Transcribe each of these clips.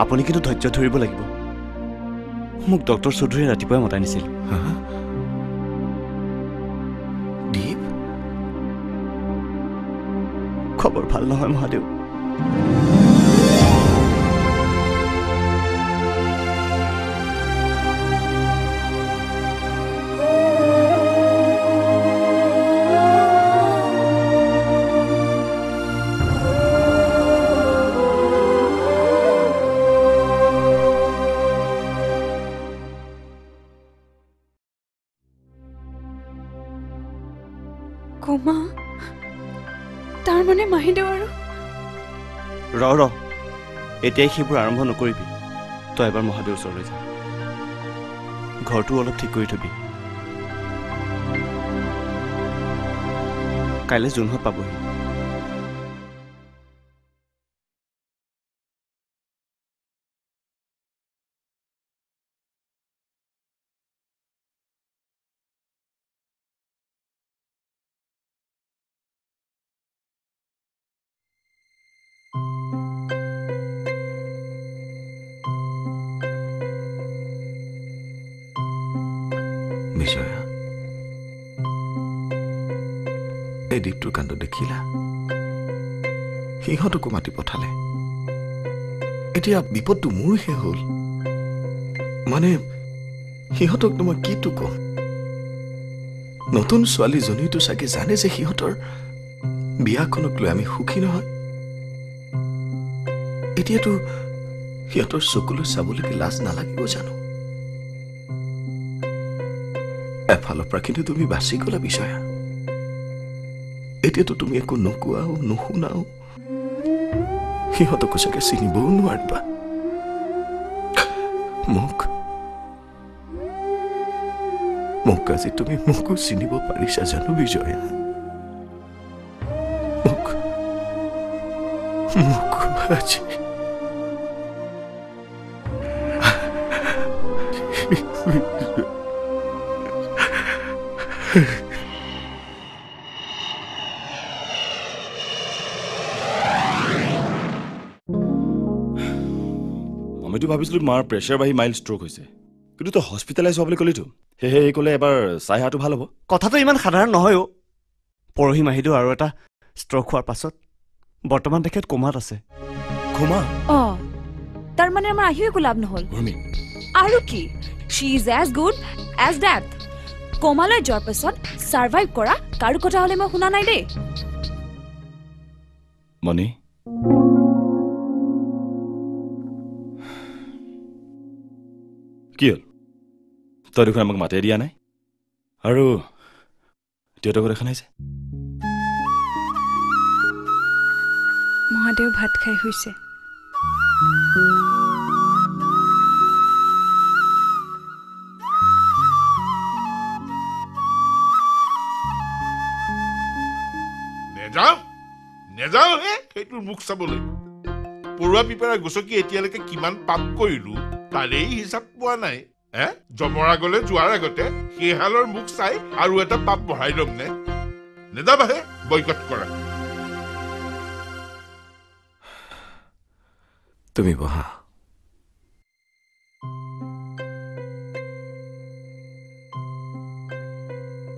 আপুনি কিন্তু ধৈৰ্য ধৰিব লাগিব মোক ডক্টৰ চৌধুৰীয়ে ৰাতিপুৱাই মতাই নিছিল দীপ খবৰ ভাল নহয় মহাদেউ কোমা তাৰ মানে মাহিদেউ আৰু ৰ এতিয়াই সেইবোৰ আৰম্ভ নকৰিবি তই এবাৰ মহাদেউৰ ওচৰলৈ যা ঘৰটো অলপ ঠিক কৰি থবি কাইলৈ জোনহঁত পাবহি বিজয়া এই দ্বীপটোৰ কাণ্ড দেখিলা সিহঁতকো মাতি পঠালে এতিয়া বিপদটো মোৰহে হ'ল মানে সিহঁতকনো মই কিটো কম নতুন ছোৱালীজনীটো চাগে জানে যে সিহঁতৰ বিয়াখনক লৈ আমি সুখী নহয় এতিয়াতো সিহঁতৰ চকুলৈ চাবলৈকে লাজ নালাগিব জানো এফালৰ পৰা কিন্তু তুমি বাচি গলা বিজয়া এতিয়াতো তুমি একো নোকোৱাও নুশুনাও সিহঁতকো চাগে চিনিবও নোৱাৰিবা মোক আজি তুমি মোকো চিনিব পাৰিছা জানো বিজয়া মোক আজি আমিতো ভাবিছিলো মাৰ প্ৰেছাৰ বাঢ়ি মাইল্ড ষ্ট্ৰোক হৈছে কিন্তু তই হস্পিটেলাইজ হোৱা বুলি ক'লিতো সেয়ে ক'লে এবাৰ চাই অহাটো ভাল হ'ব কথাটো ইমান সাধাৰণ নহয় পৰহি মাহিদেউ আৰু এটা ষ্ট্ৰোক হোৱাৰ পাছত বৰ্তমান তেখেত কোমাত আছে কোমা তাৰ মানে আমাৰ আহিও একো লাভ নহ'ল আৰু কি she is as good as death কোমালৈ যোৱাৰ পাছত সাৰ্ভাইভ কৰা কাৰো কথা হলে মই শুনা নাই দেই মনি কি হ'ল তই দেখোন আমাক মাতে দিয়া নাই আৰু দেউতাক দেখা নাই যে মহাদেউ ভাত খাই হৈছে নেযাও হে সেইটোৰ মুখ চাবলৈ পৰুৱা পিপৰা গছকি এতিয়ালৈকে কিমান পাপ কৰিলো তাৰেই হিচাপ পোৱা নাই জমৰা গলে যোৱাৰ আগতে সেইহালৰ মুখ চাই আৰু এটা পাপ বঢ়াই ল'ম নে নেযাবাহে বয়কট কৰা তুমি বহা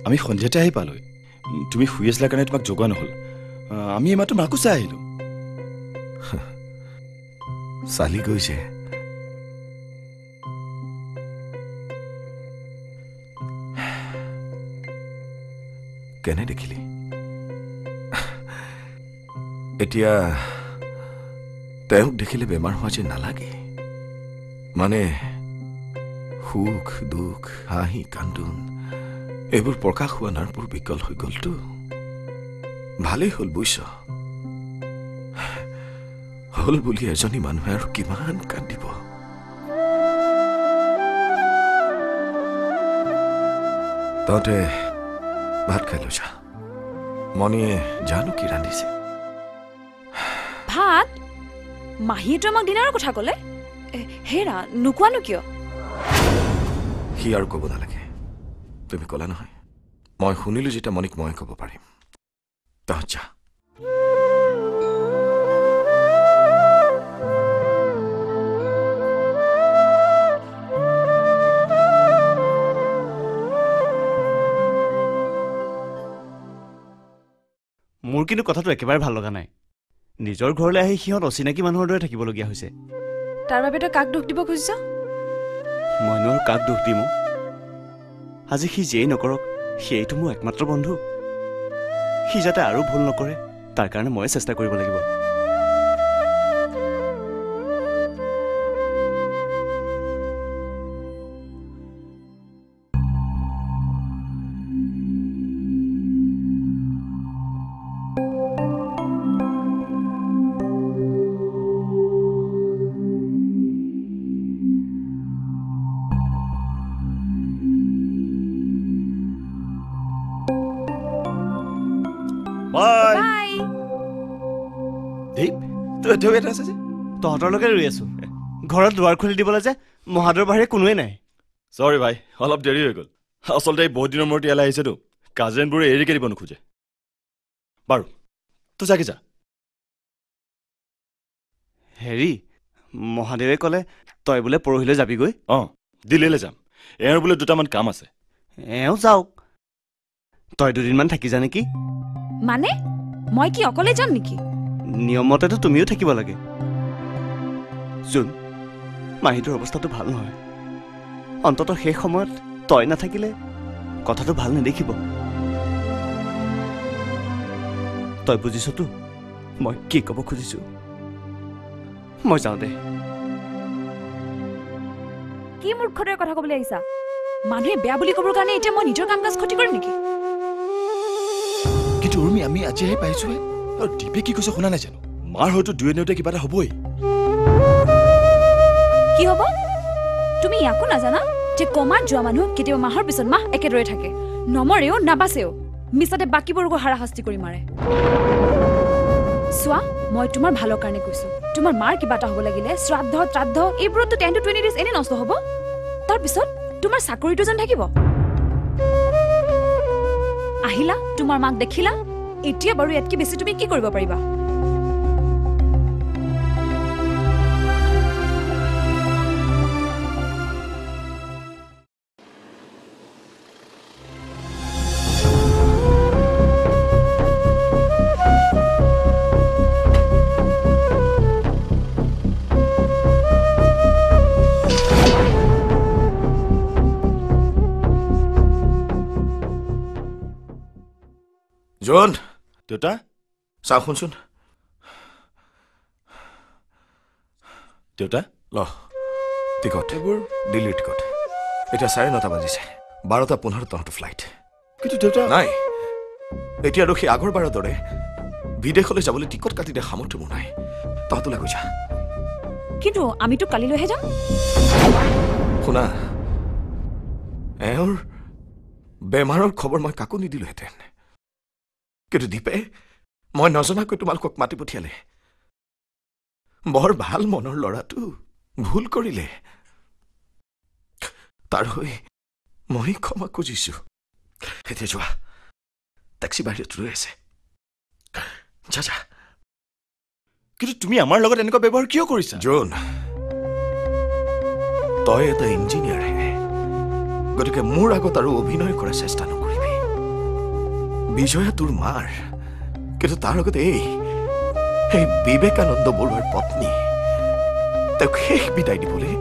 আমি সন্ধিয়াতে আহি পালো তুমি শুই আছিলা কাৰণে তোমাক জগোৱা নহ'ল আমি এইমাত্ৰ মাকো চাই আহিলো চালি গৈছে কেনে দেখিলি এতিয়া তেওঁক দেখিলে বেমাৰ হোৱা যেন নালাগে মানে সুখ দুখ হাঁহি কান্দোন এইবোৰ প্ৰকাশ হোৱা নাৰবোৰ বিকল হৈ গলতো ভালেই হ'ল বুইছ হল বুলি এজনী মানুহে আৰু কিমান কান্দিব তহঁতে ভাত খাই লৈছা মনিয়ে জানো কি ৰান্ধিছে ভাত মাহীয়েতো আমাক ডিনাৰৰ কথা ক'লে হেৰা নোকোৱানো কিয় সি আৰু ক'ব নালাগে তুমি ক'লা নহয় মই শুনিলো যেতিয়া মনিক মই ক'ব পাৰিম তহঁত যা কিন্তু কথাটো একেবাৰে ভাল লগা নাই নিজৰ ঘৰলৈ আহি সিহঁত অচিনাকি মানুহৰ দৰে থাকিবলগীয়া হৈছে তাৰ বাবে তই কাক দুখ দিব খুজিছ মইনো আৰু কাক দুখ দিম আজি সি যিয়েই নকৰক সেইটো মোৰ একমাত্ৰ বন্ধু সি যাতে আৰু ভুল নকৰে তাৰ কাৰণে ময়ে চেষ্টা কৰিব লাগিব বাই বাই দীপ তই এতিয়াও ইয়াতে আছে যে তহঁতৰ লগে ৰৈ আছো ঘৰত দুৱাৰ খুলি দিবলৈ যে মহাদৰ বাহিৰে কোনোৱে নাই চৰি ভাই অলপ দেৰি হৈ গ'ল আচলতে বহুত দিনৰ মূৰত ইয়ালৈ আহিছেতো কাজেনবোৰে এৰিকে দিব নোখোজে বাৰু তই যাকে যা হেৰি মহাদেৱে ক'লে তই বোলে পৰহিলৈ যাবিগৈ অঁ দিল্লীলৈ যাম এওঁৰ বোলে দুটামান কাম আছে এওঁ যাওক তই দুদিনমান থাকি যা নেকি মানে মই কি অকলে যাম নেকি নিয়মতেতো তুমিও থাকিব লাগে জোন মাহীটোৰ অৱস্থাটো ভাল নহয় অন্ততঃ সেই সময়ত তই নাথাকিলে কথাটো ভাল নেদেখিব তই বুজিছতো মই কি ক'ব খুজিছো মই যাওঁ দে কি মূৰ্খতাৰ কথা ক'বলৈ আহিছা মানুহে বেয়া বুলি ক'বৰ কাৰণে এতিয়া মই নিজৰ কাম কাজ ক্ষতি কৰিম নেকি কিন্তু উৰ্মি আমি আজিহে পাইছোহে আৰু দীপে কি কৈছে শুনা নাই জানো মাৰ হয়তো দুয়ে নেওঁতে কিবা এটা হ'বই কি হ'ব তুমি ইয়াকো নাজানা যে কমাত যোৱা মানুহ কেতিয়াবা মাহৰ পিছত মাহ একেদৰে থাকে নমৰেও নাবাচেও মিছাতে বাকীবোৰকো হাৰাশাস্তি কৰি মাৰে চোৱা মই তোমাৰ ভালৰ কাৰণে কৈছো তোমাৰ মাৰ কিবা এটা হ'ব লাগিলে শ্ৰাদ্ধ এইবোৰতো 10 to 20 days এনে নষ্ট হ'ব তাৰপিছত তোমাৰ চাকৰিটো যেন থাকিব আহিলা তোমাৰ মাক দেখিলা এতিয়া বাৰু ইয়াতকে বেছি তুমি কি কৰিব পাৰিবা জোন দেউতা চাওঁ শুনচোন দেউতা ল টিকট এইবোৰ দিল্লীৰ টিকট এতিয়া 9:30 বাজিছে 12:15 তহঁতৰ ফ্লাইট কিন্তু দেউতা নাই এতিয়া আৰু সেই আগৰ বাৰৰ দৰে বিদেশলৈ যাবলৈ টিকট কাটি দিয়া সামৰ্থ্য মোৰ নাই তহঁতলৈ গৈ যা কিন্তু আমিতো কালিলৈহে যাম শুনা এওঁৰ বেমাৰৰ খবৰ মই কাকো নিদিলোহেঁতেন কিন্তু দীপে মই নজনাকৈ তোমালোকক মাতি পঠিয়ালে বৰ ভাল মনৰ ল'ৰাটো ভুল কৰিলে তাৰ হৈ মই ক্ষমা খুজিছো এতিয়া যোৱা টেক্সি বাহিৰত ৰৈ আছে যা যা কিন্তু তুমি আমাৰ লগত এনেকুৱা ব্যৱহাৰ কিয় কৰিছা জোন তই এটা ইঞ্জিনিয়াৰহে গতিকে মোৰ আগত আৰু অভিনয় কৰাৰ চেষ্টা নকৰিবি বিজয়া তোৰ মাৰ কিন্তু তাৰ আগতে এই বিবেকানন্দ বৰুৱাৰ পত্নী তেওঁক শেষ বিদায় দিবলৈ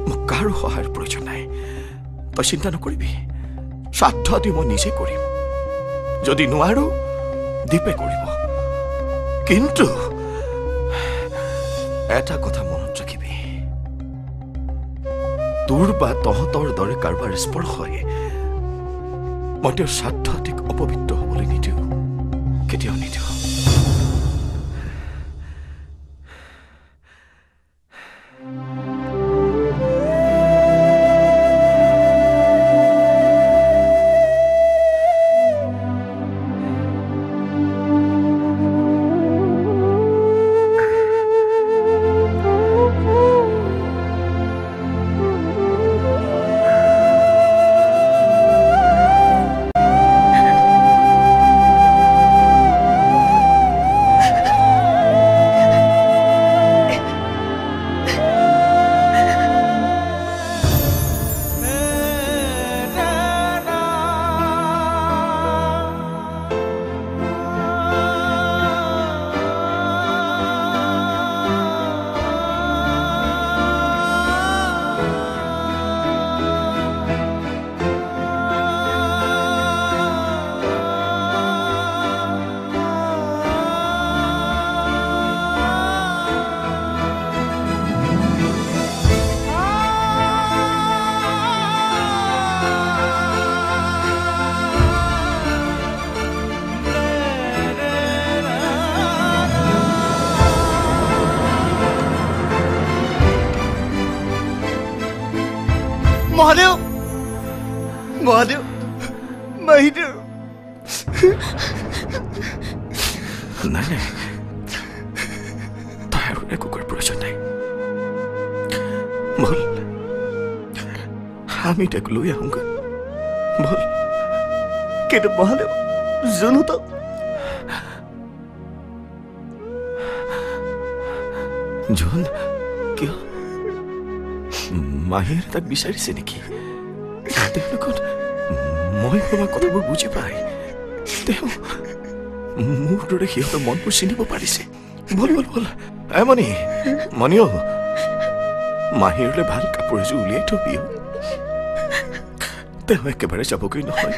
মোক কাৰো সহায়ৰ প্ৰয়োজন নাই তই চিন্তা নকৰিবি শ্ৰাদ্ধ আদি মই নিজে কৰিম যদি নোৱাৰো দীপে কৰিব কিন্তু এটা কথা মনত ৰাখিবি তোৰ বা তহঁতৰ দৰে কাৰোবাৰ স্পৰ্শই মই তেওঁৰ শ্ৰাদ্ধ আদিক অপবিত্ৰ হ'বলৈ নিদিওঁ কেতিয়াও নিদিওঁ মহাদেৱ মহাদেৱ মাহিদেউ নাই নাই তই আৰু একো কৰাৰ প্ৰয়োজন নাই বল আমি তাক লৈ আহোঁগৈ বল কিন্তু মহাদেৱ জোনহঁতক জোন কিয় মাহীয়ে তাক বিচাৰিছে নেকি তেওঁলোকত মই ভবা কথাবোৰ বুজি পায় তেওঁ মোৰ দৰে সিহঁতৰ মনবোৰ চিনিব পাৰিছে বল বল বল মণি মণিও মাহীৰলৈ ভাল কাপোৰ এযোৰ উলিয়াই থবিও তেওঁ একেবাৰে যাবগৈ নহয়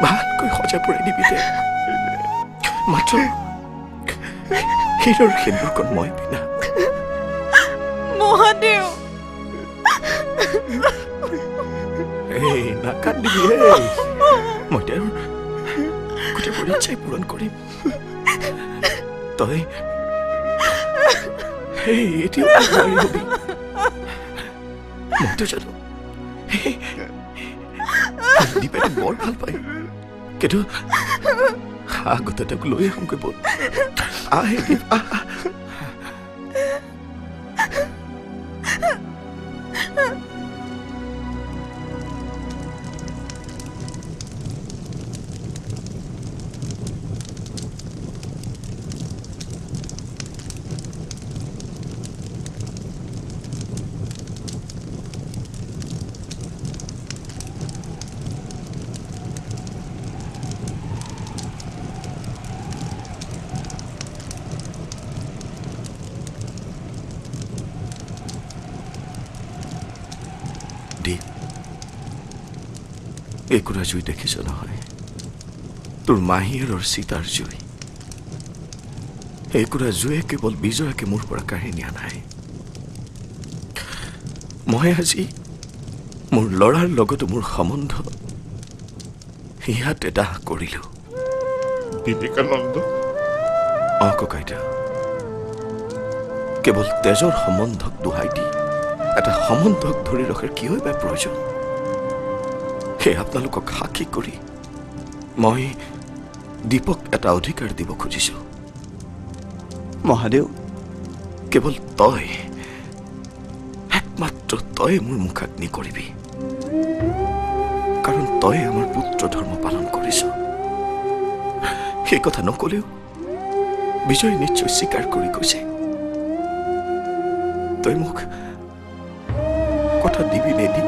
ভালকৈ সজাই পৰাই দিবি দে মাত্ৰ হীৰৰ সেন্দুৰকণ মই পিন্ধা মহাদেউ এই নাকান্দিবি মই তেওঁৰ গোটেইবোৰ ইচ্ছাই পূৰণ কৰিম তই এতিয়াও নোৱাৰি হবি মইতো জানো দীপেনে বৰ ভাল পায় কিন্তু আগতে তেওঁক লৈ আহোঁগৈ বল আহে দীপ আহ একুৰা জুই দেখিছ নহয় তোৰ মাহীৰ আৰু সীতাৰ জুই একুৰা জুয়ে কেৱল বিজয়াকে মোৰ পৰা কাঢ়ি নিয়া নাই মই আজি মোৰ ল'ৰাৰ লগতো মোৰ সম্বন্ধ ইয়াতে দাহ কৰিলো বিবেকানন্দ ককাইদেউ কেৱল তেজৰ সম্বন্ধক দোহাই দি এটা সম্বন্ধক ধৰি ৰখাৰ কিয় বা প্ৰয়োজন সেই আপোনালোকক সাক্ষী কৰি মই দীপক এটা অধিকাৰ দিব খুজিছো মহাদেউ কেৱল তই একমাত্ৰ তই মোৰ মুখাগ্নি কৰিবি কাৰণ তই আমাৰ পুত্ৰ ধৰ্ম পালন কৰিছ সেই কথা নকলেও বিজয় নিশ্চয় স্বীকাৰ কৰি কৈছে তই মোক কথা দিবি নেদি